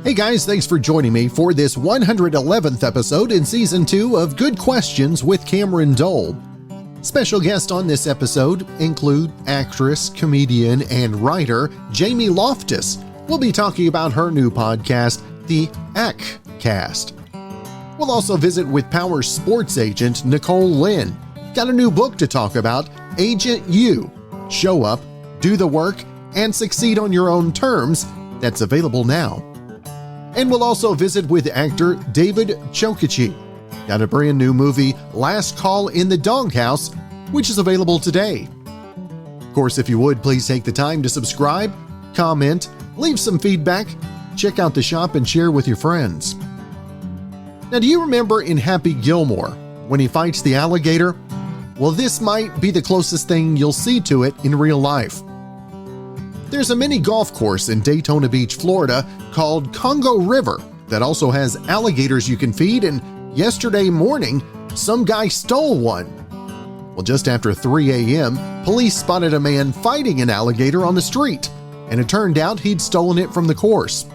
Hey guys, thanks for joining me for this 111th episode in Season 2 of Good Questions with Cameron Dole. Special guests on this episode include actress, comedian, and writer Jamie Loftus. We'll be talking about her new podcast, The Cast. We'll also visit with Power Sports agent Nicole Lynn. Got a new book to talk about, Agent U. Show up, do the work, and succeed on your own terms. That's available now. And we'll also visit with actor David Chokachi. Got a brand new movie, Last Call in the Doghouse, which is available today. Of course, if you would, please take the time to subscribe, comment, leave some feedback, check out the shop, and share with your friends. Now, do you remember in Happy Gilmore when he fights the alligator? Well, this might be the closest thing you'll see to it in real life. There's a mini golf course in Daytona Beach, Florida called Congo River that also has alligators you can feed, and yesterday morning, some guy stole one. Well, just after 3 a.m., police spotted a man fighting an alligator on the street, and it turned out he'd stolen it from the course.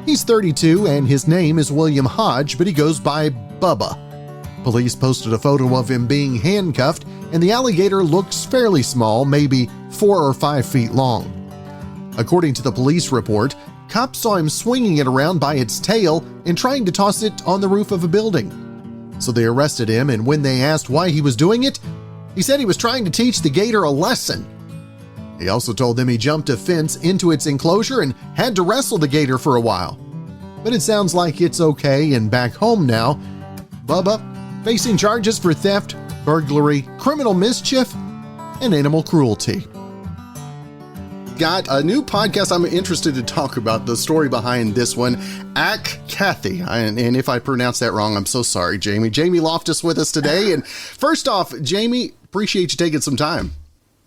He's 32 and his name is William Hodge, but he goes by Bubba. Police posted a photo of him being handcuffed, and the alligator looks fairly small, maybe 4 or 5 feet long. According to the police report, cops saw him swinging it around by its tail and trying to toss it on the roof of a building. So they arrested him, and when they asked why he was doing it, he said he was trying to teach the gator a lesson. He also told them he jumped a fence into its enclosure and had to wrestle the gator for a while. But it sounds like it's okay and back home now. Bubba facing charges for theft, burglary, criminal mischief, and animal cruelty. Got a new podcast I'm interested to talk about the story behind this one, Kathy. And if I pronounce that wrong, I'm so sorry, Jamie. Jamie Loftus with us today. And first off, Jamie, appreciate you taking some time.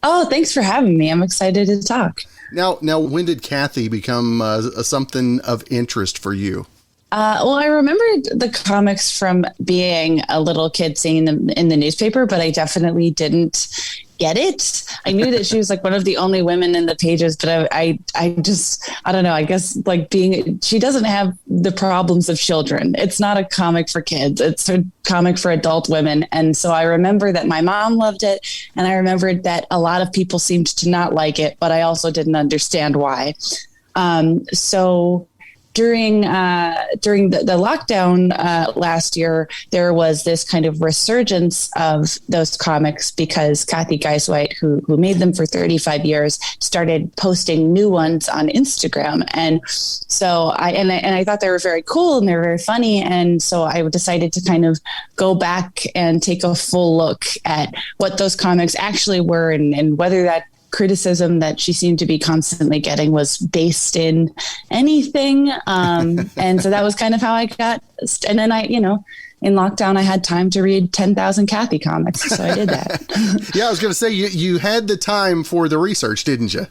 Oh, thanks for having me. I'm excited to talk. Now, when did Kathy become something of interest for you? Well, I remembered the comics from being a little kid seeing them in the newspaper, but I definitely didn't get it. I knew that she was like one of the only women in the pages, but I don't know. I guess like she doesn't have the problems of children. It's not a comic for kids. It's a comic for adult women. And so I remember that my mom loved it. And I remembered that a lot of people seemed to not like it, but I also didn't understand why. So during the lockdown last year, there was this kind of resurgence of those comics because Kathy Geisweit, who made them for 35 years, started posting new ones on Instagram. And so I thought they were very cool and they were very funny. And so I decided to kind of go back and take a full look at what those comics actually were and whether that criticism that she seemed to be constantly getting was based in anything. And so that was kind of how I got. And then in lockdown, I had time to read 10,000 Kathy comics. So I did that. Yeah, I was going to say, you had the time for the research, didn't you?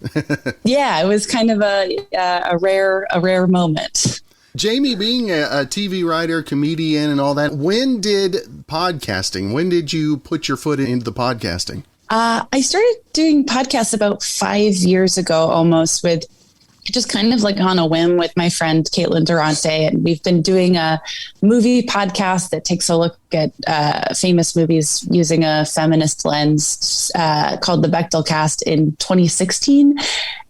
Yeah, it was kind of a rare moment. Jamie, being a TV writer, comedian, and all that, when did you put your foot into the podcasting? I started doing podcasts about 5 years ago, almost, with just kind of like on a whim with my friend Caitlin Durante. And we've been doing a movie podcast that takes a look at famous movies using a feminist lens called the Bechdel Cast in 2016.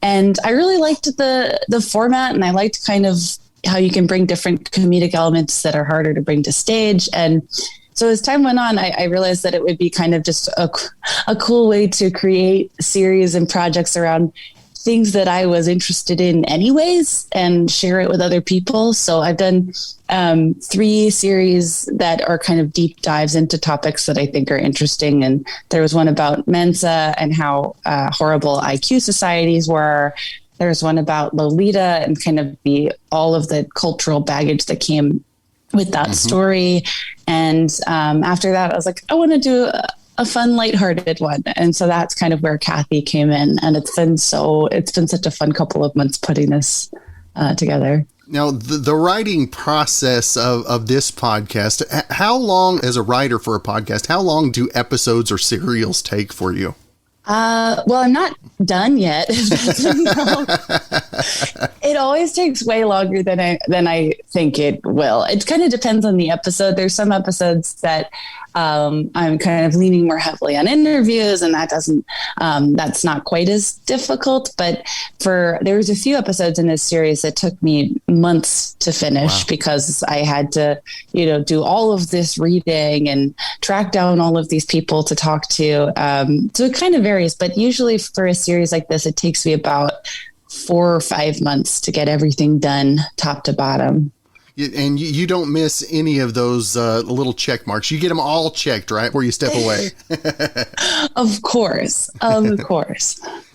And I really liked the format, and I liked kind of how you can bring different comedic elements that are harder to bring to stage. And so as time went on, I realized that it would be kind of just a cool way to create series and projects around things that I was interested in anyways and share it with other people. So I've done 3 series that are kind of deep dives into topics that I think are interesting. And there was one about Mensa and how horrible IQ societies were. There's one about Lolita and kind of all of the cultural baggage that came with that story. And after that, I was like, I want to do a fun, lighthearted one. And so that's kind of where Kathy came in. And it's been such a fun couple of months putting this together. Now, the writing process of this podcast, how long, as a writer for a podcast, how long do episodes or serials take for you? Well, I'm not done yet. It always takes way longer than I think it will. It kind of depends on the episode. There's some episodes that I'm kind of leaning more heavily on interviews, and that's not quite as difficult. But there was a few episodes in this series that took me months to finish because I had to, do all of this reading and track down all of these people to talk to. So it kind of varies, but usually for a series like this, it takes me about 4 or 5 months to get everything done top to bottom. And you don't miss any of those little check marks. You get them all checked, right? Where you step away. Of course.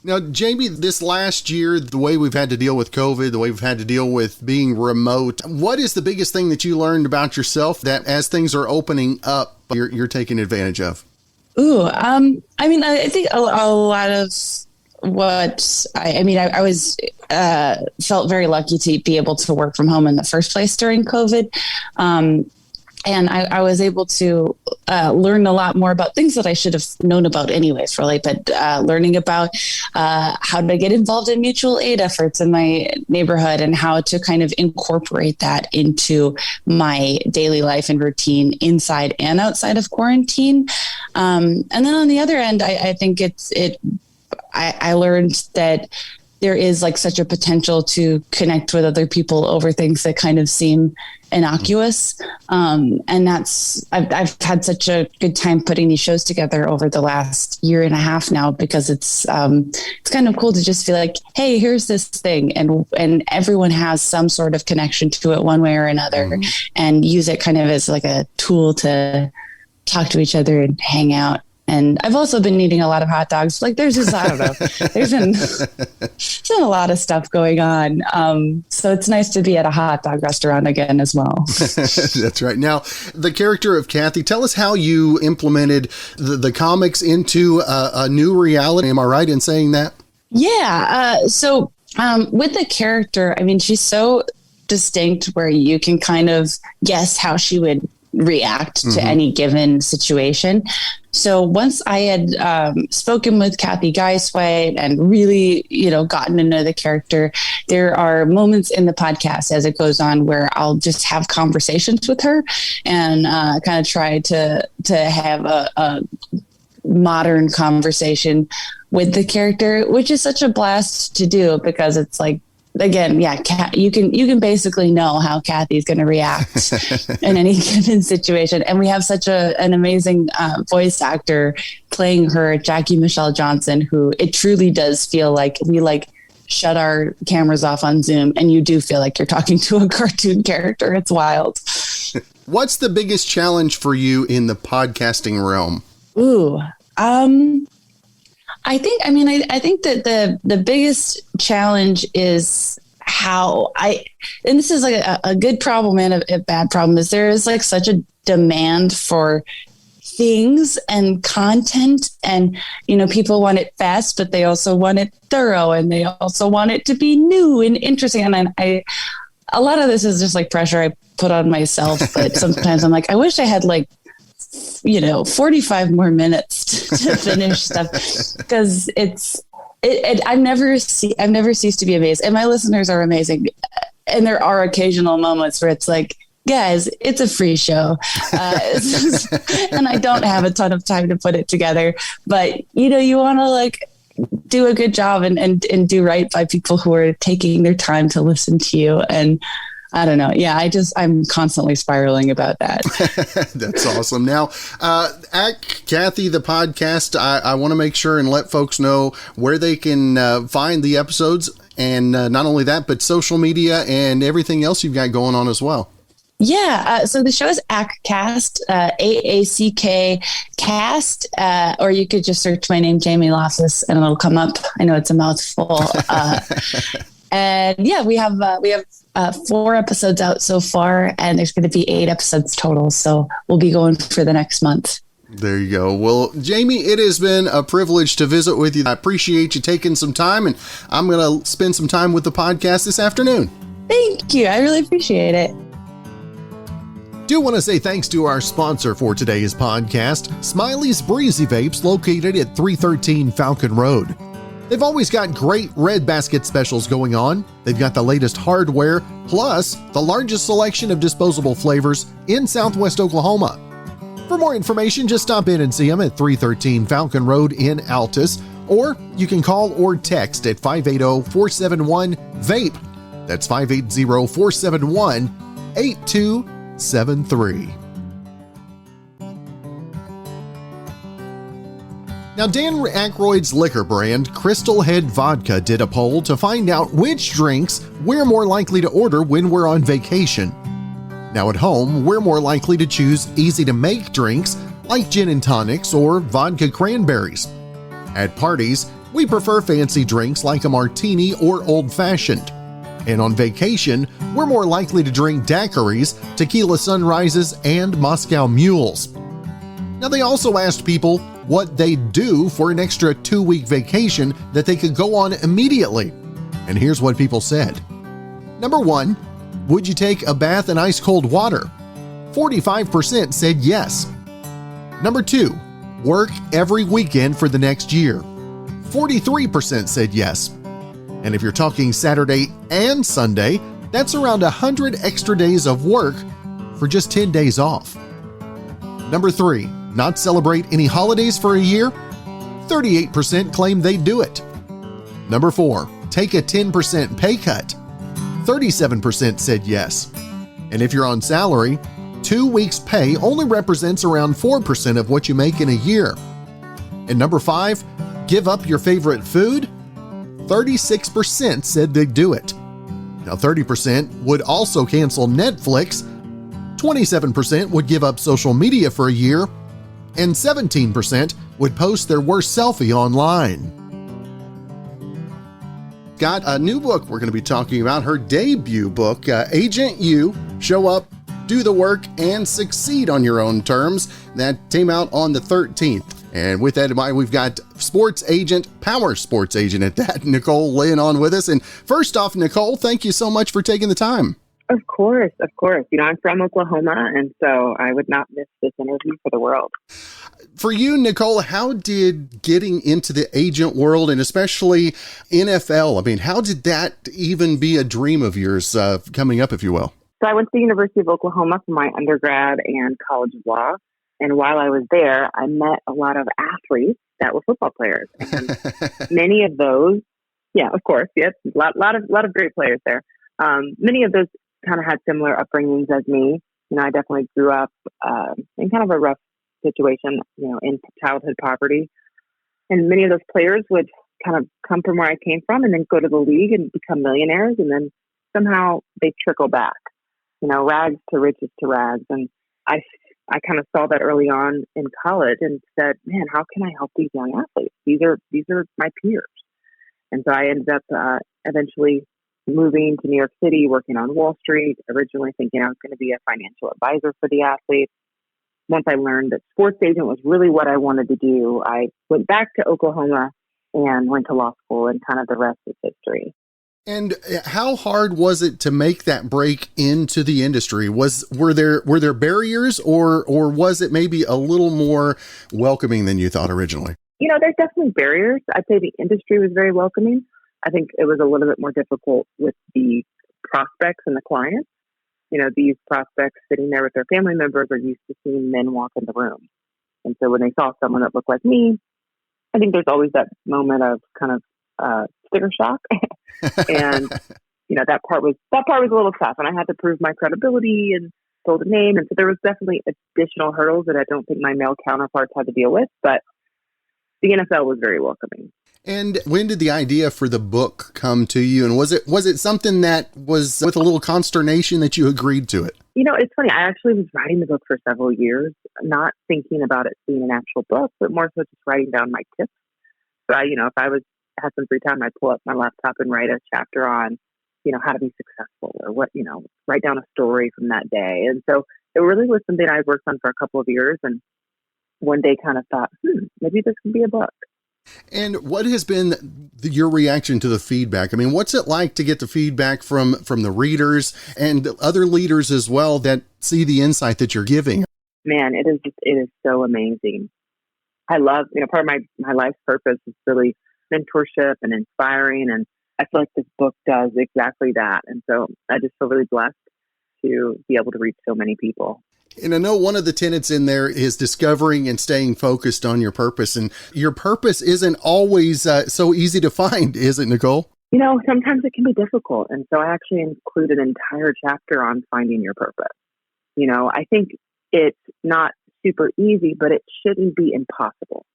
Now, Jamie, this last year, the way we've had to deal with COVID, the way we've had to deal with being remote, what is the biggest thing that you learned about yourself that as things are opening up, you're taking advantage of? I think a lot of what I was felt very lucky to be able to work from home in the first place during COVID. And I was able to learn a lot more about things that I should have known about anyways, really, but learning about how to get involved in mutual aid efforts in my neighborhood and how to kind of incorporate that into my daily life and routine inside and outside of quarantine. And then on the other end, I think I learned that there is like such a potential to connect with other people over things that kind of seem innocuous. And I've had such a good time putting these shows together over the last year and a half now, because it's kind of cool to just feel like, hey, here's this thing. And everyone has some sort of connection to it one way or another, and use it kind of as like a tool to talk to each other and hang out. And I've also been eating a lot of hot dogs. Like there's just, I don't know, there's been a lot of stuff going on. So it's nice to be at a hot dog restaurant again as well. That's right. Now, the character of Kathy, tell us how you implemented the comics into a new reality. Am I right in saying that? Yeah. So with the character, I mean, she's so distinct where you can kind of guess how she would react to any given situation. So once I had spoken with Kathy Geisweit and really, gotten to know the character, there are moments in the podcast as it goes on where I'll just have conversations with her and kind of try to have a modern conversation with the character, which is such a blast to do because it's like, again, you can basically know how Kathy's going to react in any given situation. And we have such an amazing voice actor playing her, Jackie Michelle Johnson, who it truly does feel like we shut our cameras off on Zoom and you do feel like you're talking to a cartoon character. It's wild. What's the biggest challenge for you in the podcasting realm? I think that the biggest challenge is and this is like a good problem and a bad problem, is there is like such a demand for things and content, and people want it fast, but they also want it thorough, and they also want it to be new and interesting. And a lot of this is just like pressure I put on myself, but sometimes I'm like, I wish I had 45 more minutes to finish stuff, because I've never ceased to be amazed, and my listeners are amazing. And there are occasional moments where it's like, guys, it's a free show. And I don't have a ton of time to put it together, but you want to do a good job and do right by people who are taking their time to listen to you. And I don't know. Yeah, I'm constantly spiraling about that. That's awesome. Now, at Kathy, the podcast, I want to make sure and let folks know where they can find the episodes, and not only that, but social media and everything else you've got going on as well. Yeah. So the show is ACKcast, AACK cast, or you could just search my name, Jamie Loftus, and it'll come up. I know it's a mouthful. And yeah, we have 4 episodes out so far, and there's going to be 8 episodes total. So we'll be going for the next month. There you go. Well, Jamie, it has been a privilege to visit with you. I appreciate you taking some time, and I'm going to spend some time with the podcast this afternoon. Thank you. I really appreciate it. Do want to say thanks to our sponsor for today's podcast, Smiley's Breezy Vapes, located at 313 Falcon Road. They've always got great red basket specials going on. They've got the latest hardware, plus the largest selection of disposable flavors in Southwest Oklahoma. For more information, just stop in and see them at 313 Falcon Road in Altus, or you can call or text at 580-471-VAPE. That's 580-471-8273. Now, Dan Aykroyd's liquor brand, Crystal Head Vodka, did a poll to find out which drinks we're more likely to order when we're on vacation. Now, at home, we're more likely to choose easy-to-make drinks like gin and tonics or vodka cranberries. At parties, we prefer fancy drinks like a martini or old-fashioned. And on vacation, we're more likely to drink daiquiris, tequila sunrises, and Moscow mules. Now, they also asked people what they'd do for an extra 2-week vacation that they could go on immediately. And here's what people said. Number 1, would you take a bath in ice-cold water? 45% said yes. Number 2, work every weekend for the next year. 43% said yes. And if you're talking Saturday and Sunday, that's around 100 extra days of work for just 10 days off. Number 3, not celebrate any holidays for a year? 38% claim they'd do it. Number 4, take a 10% pay cut. 37% said yes. And if you're on salary, 2 weeks' pay only represents around 4% of what you make in a year. And number 5, give up your favorite food? 36% said they'd do it. Now, 30% would also cancel Netflix, 27% would give up social media for a year, and 17% would post their worst selfie online. Got a new book we're going to be talking about, her debut book, Agent You, Show Up, Do the Work, and Succeed on Your Own Terms. That came out on the 13th. And with that in mind, we've got sports agent, power sports agent at that, Nicole Lynn on with us. And first off, Nicole, thank you so much for taking the time. Of course. I'm from Oklahoma, and so I would not miss this interview for the world. For you, Nicole, how did getting into the agent world and especially NFL, how did that even be a dream of yours coming up, if you will? So I went to the University of Oklahoma for my undergrad and college of law. And while I was there, I met a lot of athletes that were football players. And many of those, of course, yes, a lot of great players there. Many of those kind of had similar upbringings as me. I definitely grew up in kind of a rough situation, in childhood poverty. And many of those players would kind of come from where I came from and then go to the league and become millionaires. And then somehow they trickle back, rags to riches to rags. And I kind of saw that early on in college and said, man, how can I help these young athletes? These are my peers. And so I ended up eventually moving to New York City, working on Wall Street, originally thinking I was going to be a financial advisor for the athletes. Once I learned that sports agent was really what I wanted to do, I went back to Oklahoma and went to law school, and kind of the rest is history. And how hard was it to make that break into the industry? Were there barriers, or was it maybe a little more welcoming than you thought originally? There's definitely barriers. I'd say the industry was very welcoming. I think it was a little bit more difficult with the prospects and the clients. These prospects sitting there with their family members are used to seeing men walk in the room. And so when they saw someone that looked like me, I think there's always that moment of kind of sticker shock. And, that part was a little tough, and I had to prove my credibility and build a name. And so there was definitely additional hurdles that I don't think my male counterparts had to deal with, but the NFL was very welcoming. And when did the idea for the book come to you? And was it something that was with a little consternation that you agreed to it? It's funny. I actually was writing the book for several years, not thinking about it being an actual book, but more so just writing down my tips. So if I had some free time, I'd pull up my laptop and write a chapter on, how to be successful, or what, write down a story from that day. And so it really was something I worked on for a couple of years, and one day kind of thought, maybe this can be a book. And what has been your reaction to the feedback? What's it like to get the feedback from the readers and other leaders as well that see the insight that you're giving? Man, it is so amazing. I love, part of my life's purpose is really mentorship and inspiring. And I feel like this book does exactly that. And so I just feel really blessed to be able to reach so many people. And I know one of the tenets in there is discovering and staying focused on your purpose. And your purpose isn't always so easy to find, is it, Nicole? Sometimes it can be difficult. And so I actually include an entire chapter on finding your purpose. I think it's not super easy, but it shouldn't be impossible.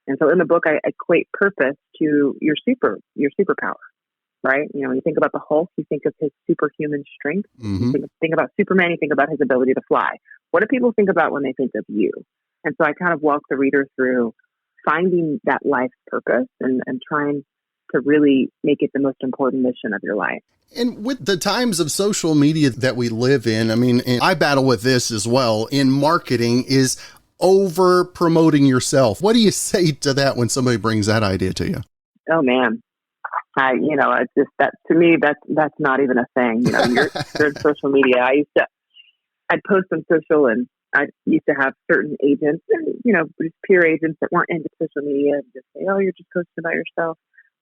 And so in the book, I equate purpose to your superpower, right? When you think about the Hulk, you think of his superhuman strength. Mm-hmm. You think about Superman, you think about his ability to fly. What do people think about when they think of you? And so I kind of walk the reader through finding that life's purpose and trying to really make it the most important mission of your life. And with the times of social media that we live in, and I battle with this as well in marketing, is over promoting yourself. What do you say to that when somebody brings that idea to you? Oh man. It's just that to me, that's not even a thing. You're in social media. I'd post on social, and I used to have certain agents and, just peer agents that weren't into social media and just say, oh, you're just posting about yourself.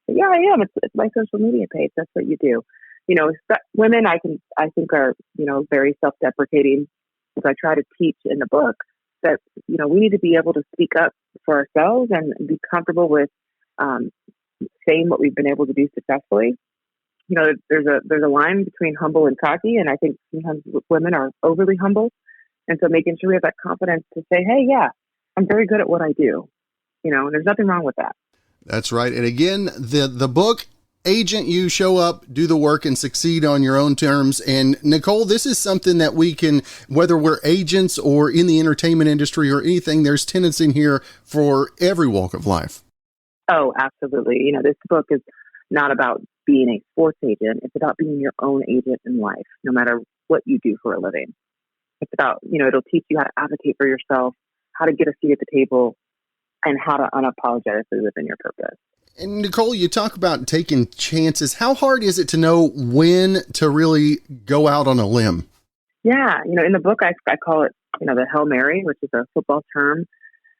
But yeah, I am. It's my social media page. That's what you do. Women I think are, very self-deprecating, as I try to teach in the book that, we need to be able to speak up for ourselves and be comfortable with saying what we've been able to do successfully. There's a line between humble and cocky, and I think sometimes women are overly humble. And so making sure we have that confidence to say, hey, yeah, I'm very good at what I do, and there's nothing wrong with that. That's right. And again, the book, Agent You, Show Up, Do the Work, and Succeed on Your Own Terms. And Nicole, this is something that we can, whether we're agents or in the entertainment industry or anything, there's tenets in here for every walk of life. Oh, absolutely. This book is not about being a sports agent. It's about being your own agent in life, no matter what you do for a living. It's about, it'll teach you how to advocate for yourself, how to get a seat at the table, and how to unapologetically live in your purpose. And Nicole, you talk about taking chances. How hard is it to know when to really go out on a limb? Yeah. In the book, I call it, the Hail Mary, which is a football term.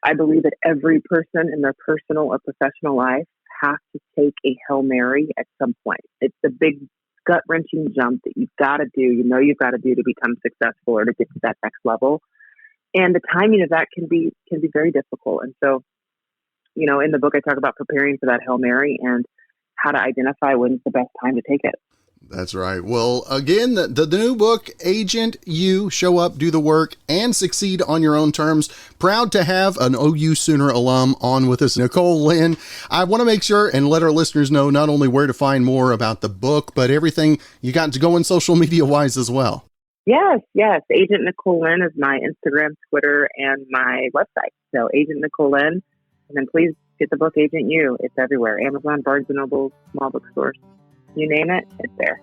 I believe that every person in their personal or professional life has to take a Hail Mary at some point. It's the big gut-wrenching jump that you've got to do, you've got to do to become successful or to get to that next level. And the timing of that can be very difficult. And so, in the book, I talk about preparing for that Hail Mary and how to identify when's the best time to take it. That's right. Well, again, the new book, Agent You, Show Up, Do the Work, and Succeed on Your Own Terms. Proud to have an OU Sooner alum on with us, Nicole Lynn. I want to make sure and let our listeners know not only where to find more about the book, but everything you got to go in social media-wise as well. Yes. Agent Nicole Lynn is my Instagram, Twitter, and my website. So Agent Nicole Lynn. And then please get the book, Agent You. It's everywhere. Amazon, Barnes & Noble, small bookstores. You name it, it's there.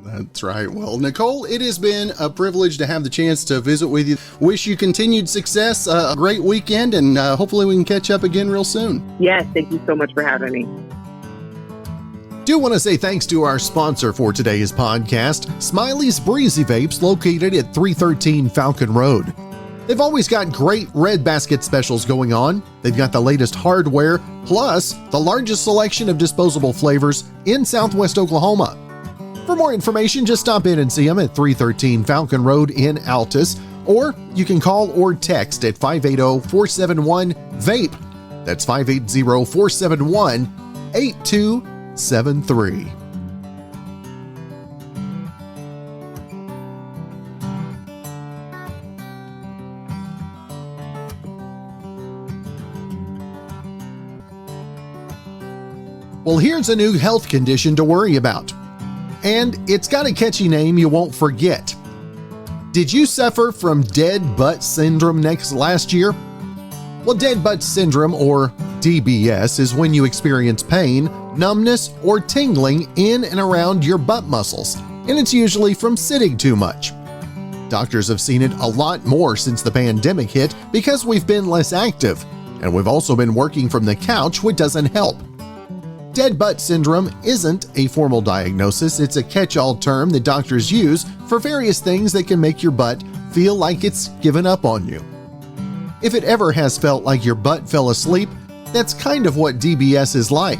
That's right. Well, Nicole, it has been a privilege to have the chance to visit with you. Wish you continued success, a great weekend, and hopefully we can catch up again real soon. Yes, thank you so much for having me. Do want to say thanks to our sponsor for today's podcast, Smiley's Breezy Vapes, located at 313 Falcon Road. They've always got great red basket specials going on. They've got the latest hardware, plus the largest selection of disposable flavors in Southwest Oklahoma. For more information, just stop in and see them at 313 Falcon Road in Altus, or you can call or text at 580-471-VAPE. That's 580-471-8273. Well, here's a new health condition to worry about. And it's got a catchy name you won't forget. Did you suffer from dead butt syndrome last year? Well, dead butt syndrome, or DBS, is when you experience pain, numbness, or tingling in and around your butt muscles, and it's usually from sitting too much. Doctors have seen it a lot more since the pandemic hit because we've been less active, and we've also been working from the couch, which doesn't help. Dead butt syndrome isn't a formal diagnosis. It's a catch-all term that doctors use for various things that can make your butt feel like it's given up on you. If it ever has felt like your butt fell asleep, that's kind of what DBS is like.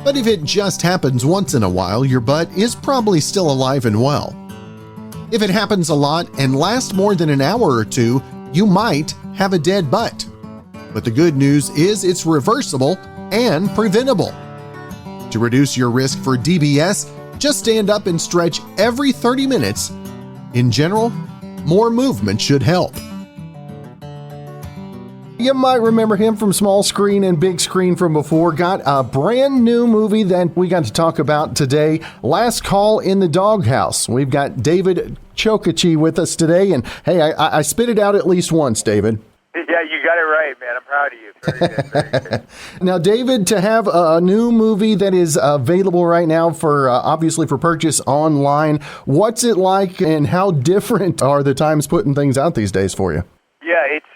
But if it just happens once in a while, your butt is probably still alive and well. If it happens a lot and lasts more than an hour or two, you might have a dead butt. But the good news is it's reversible and preventable. To reduce your risk for DBS, just stand up and stretch every 30 minutes. In general, more movement should help. You might remember him from small screen and big screen from before. Got a brand new movie that we got to talk about today, Last Call in the Doghouse. We've got David Chokachi with us today, and hey, I spit it out at least once, David. Yeah, you got it right, man. I'm proud of you. Very good, very good. Now, David, to have a new movie that is available right now for obviously for purchase online, what's it like and how different are the times putting things out these days for you? Yeah, it's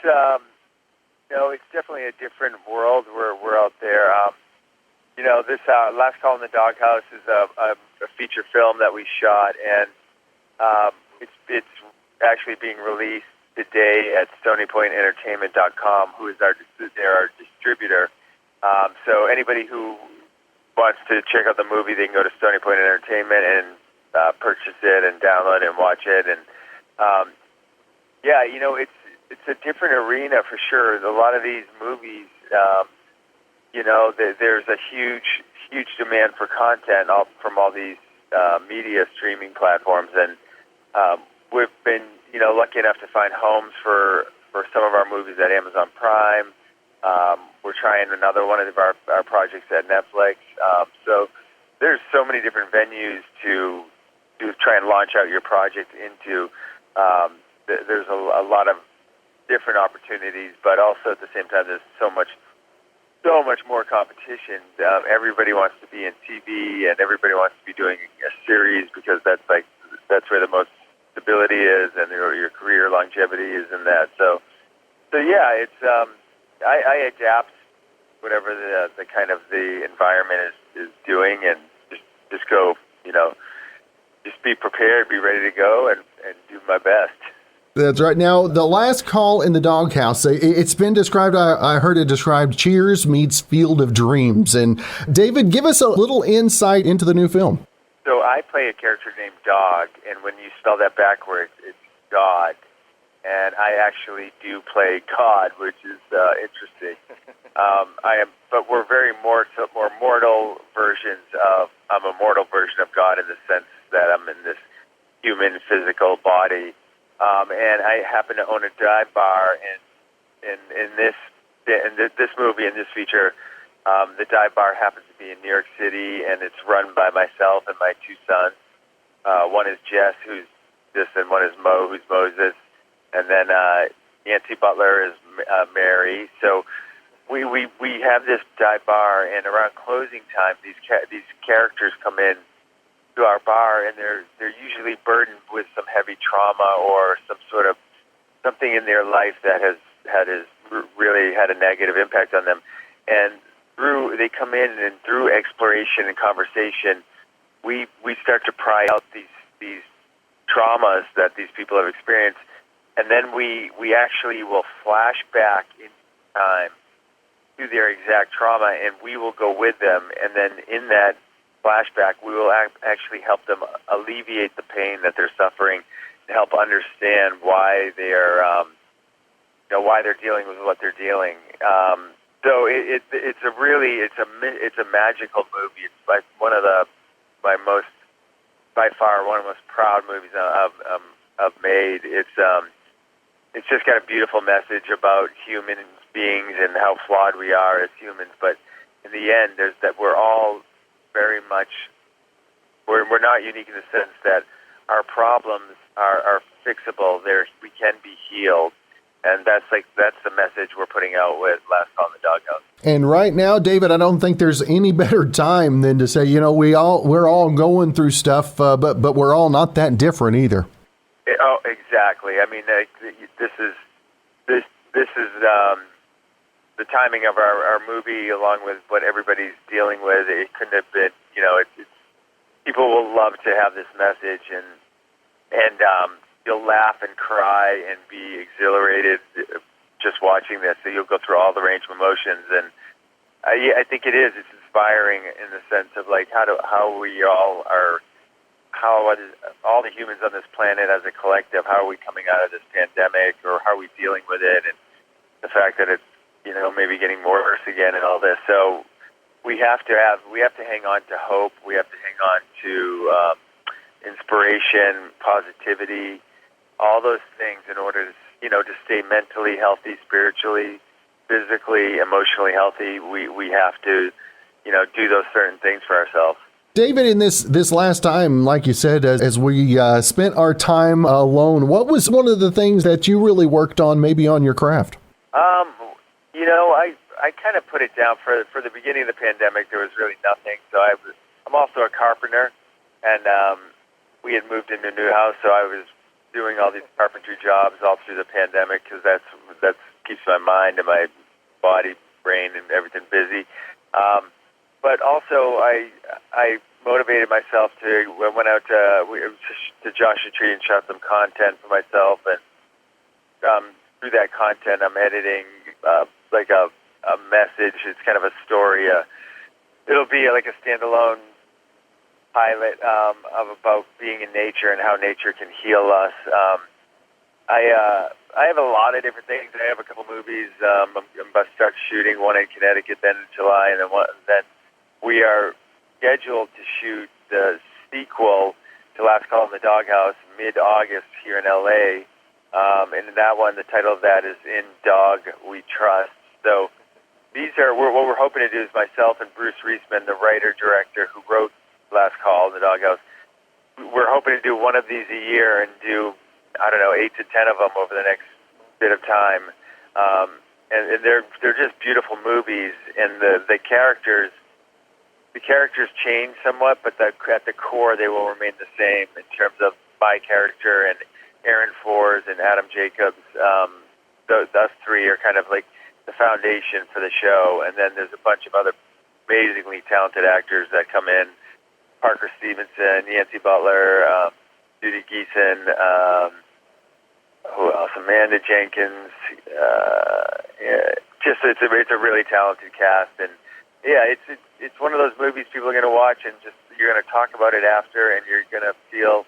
it's definitely a different world. We're out there. This Last Call in the Doghouse is a feature film that we shot, and it's actually being released today at StonyPointEntertainment.com, who is our distributor. So anybody who wants to check out the movie, they can go to Stony Point Entertainment and purchase it and download it and watch it. And it's a different arena for sure. A lot of these movies, there's a huge demand for content from all these media streaming platforms, and we've been lucky enough to find homes for some of our movies at Amazon Prime. We're trying another one of our projects at Netflix. So there's so many different venues to try and launch out your project into. There's a lot of different opportunities, but also at the same time, there's so much more competition. Everybody wants to be in TV, and everybody wants to be doing a series because that's where the most stability is, and your career longevity is in that. So yeah, it's I adapt whatever the kind of the environment is doing, and just go, just be prepared, be ready to go, and do my best. That's right. Now, The Last Call in the Doghouse, it's been described, I heard it described, Cheers meets Field of Dreams. And David, give us a little insight into the new film. So I play a character named Dog, and when you spell that backwards, it's God. And I actually do play God, which is interesting. But we're more mortal versions of. I'm a mortal version of God in the sense that I'm in this human physical body, and I happen to own a dive bar. And in this movie, in this feature, the dive bar happens to be in New York City, and it's run by myself and my two sons. One is Jess, who's this, and one is Mo, who's Moses. And then Nancy Butler is Mary. So we have this dive bar, and around closing time, these characters come in to our bar, and they're usually burdened with some heavy trauma or some sort of something in their life that has really had a negative impact on them. And they come in, and through exploration and conversation, we start to pry out these traumas that these people have experienced. And then we actually will flash back in time to their exact trauma, and we will go with them. And then in that flashback, we will actually help them alleviate the pain that they're suffering, and help understand why they're dealing with what they're dealing. So it's a magical movie. It's like by far one of the most proud movies I've made. It's just got a beautiful message about human beings and how flawed we are as humans. But in the end, there's that we're all very much we're not unique in the sense that our problems are fixable. We can be healed, and that's the message we're putting out with Last Call in the Doghouse. And right now, David, I don't think there's any better time than to say, we're all going through stuff, but we're all not that different either. Oh, exactly. I mean, this is the timing of our movie, along with what everybody's dealing with. It couldn't have been. People will love to have this message, and you'll laugh and cry and be exhilarated just watching this. So you'll go through all the range of emotions, and I think it is. It's inspiring in the sense of like how we all are, all the humans on this planet as a collective, how are we coming out of this pandemic, or how are we dealing with it, and the fact that it's, you know, maybe getting worse again and all this. So we have to hang on to hope. We have to hang on to inspiration, positivity, all those things in order to, you know, to stay mentally healthy, spiritually, physically, emotionally healthy. We have to, you know, do those certain things for ourselves. David, in this last time, like you said, as we spent our time alone, what was one of the things that you really worked on, maybe on your craft? You know, I kind of put it down for the beginning of the pandemic. There was really nothing. So I'm also a carpenter, and we had moved into a new house, so I was doing all these carpentry jobs all through the pandemic because that keeps my mind and my body, brain, and everything busy. But also, I motivated myself I went out to Joshua Tree and shot some content for myself, and through that content, I'm editing like a message. It's kind of a story. It'll be like a standalone pilot about being in nature and how nature can heal us. I have a lot of different things. I have a couple movies. I'm about to start shooting one in Connecticut, then in July, and then we are scheduled to shoot the sequel to Last Call in the Doghouse mid-August here in LA. And in that one, the title of that is In Dog We Trust. So these are what we're hoping to do is myself and Bruce Reisman, the writer-director who wrote Last Call in the Doghouse. We're hoping to do one of these a year and do, 8 to 10 of them over the next bit of time. And they're just beautiful movies, and the characters change somewhat, but at the core they will remain the same in terms of my character and Aaron Fours and Adam Jacobs. Those three are kind of like the foundation for the show, and then there's a bunch of other amazingly talented actors that come in: Parker Stevenson, Yancey Butler, Judy Geeson, who else? Amanda Jenkins. It's a really talented cast, and yeah, it's one of those movies people are going to watch, and just you're going to talk about it after, and you're going to feel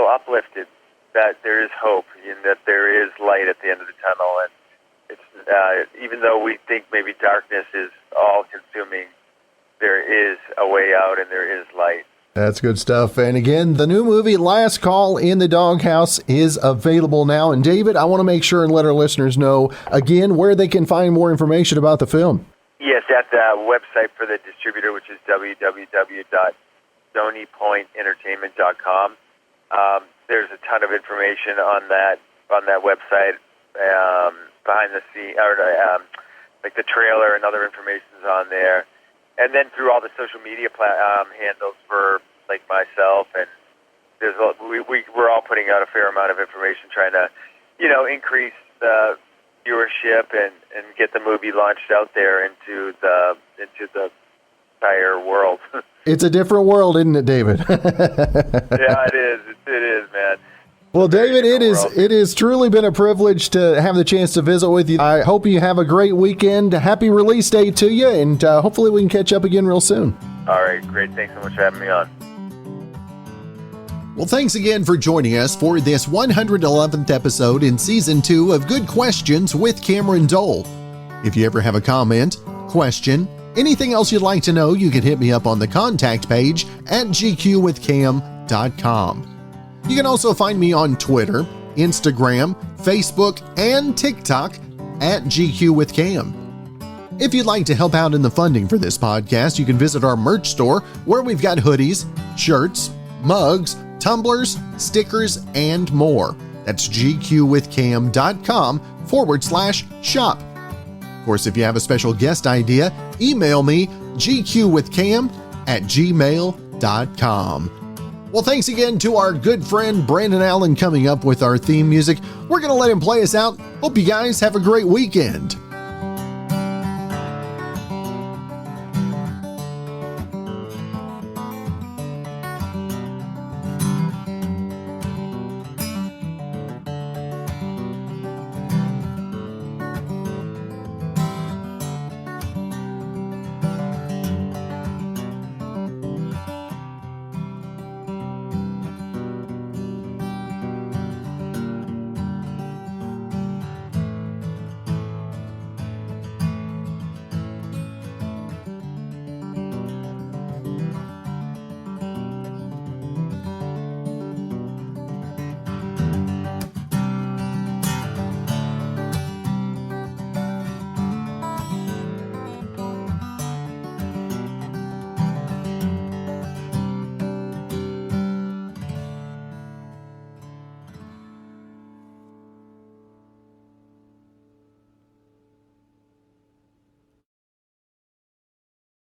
uplifted that there is hope and that there is light at the end of the tunnel. And it's even though we think maybe darkness is all consuming, there is a way out and there is light. That's good stuff. And again, the new movie Last Call in the Doghouse is available now. And David, I want to make sure and let our listeners know again where they can find more information about the film. Yes, at the website for the distributor, which is www.stonypointentertainment.com. There's a ton of information on that website, behind the scene, like the trailer and other information is on there. And then through all the social media handles for like myself, and we're all putting out a fair amount of information, trying to, increase the viewership and get the movie launched out there into the entire world. It's a different world, isn't it, David? Yeah, it is. It is, man. Well, David, it has truly been a privilege to have the chance to visit with you. I hope you have a great weekend. Happy release day to you, and hopefully we can catch up again real soon. All right, great. Thanks so much for having me on. Well, thanks again for joining us for this 111th episode in Season 2 of Good Questions with Cameron Dole. If you ever have a comment, question, anything else you'd like to know, you can hit me up on the contact page at gqwithcam.com. You can also find me on Twitter, Instagram, Facebook, and TikTok at GQWithCam. If you'd like to help out in the funding for this podcast, you can visit our merch store where we've got hoodies, shirts, mugs, tumblers, stickers, and more. That's gqwithcam.com/shop. Of course, if you have a special guest idea, email me gqwithcam@gmail.com. Well, thanks again to our good friend Brandon Allen coming up with our theme music. We're going to let him play us out. Hope you guys have a great weekend.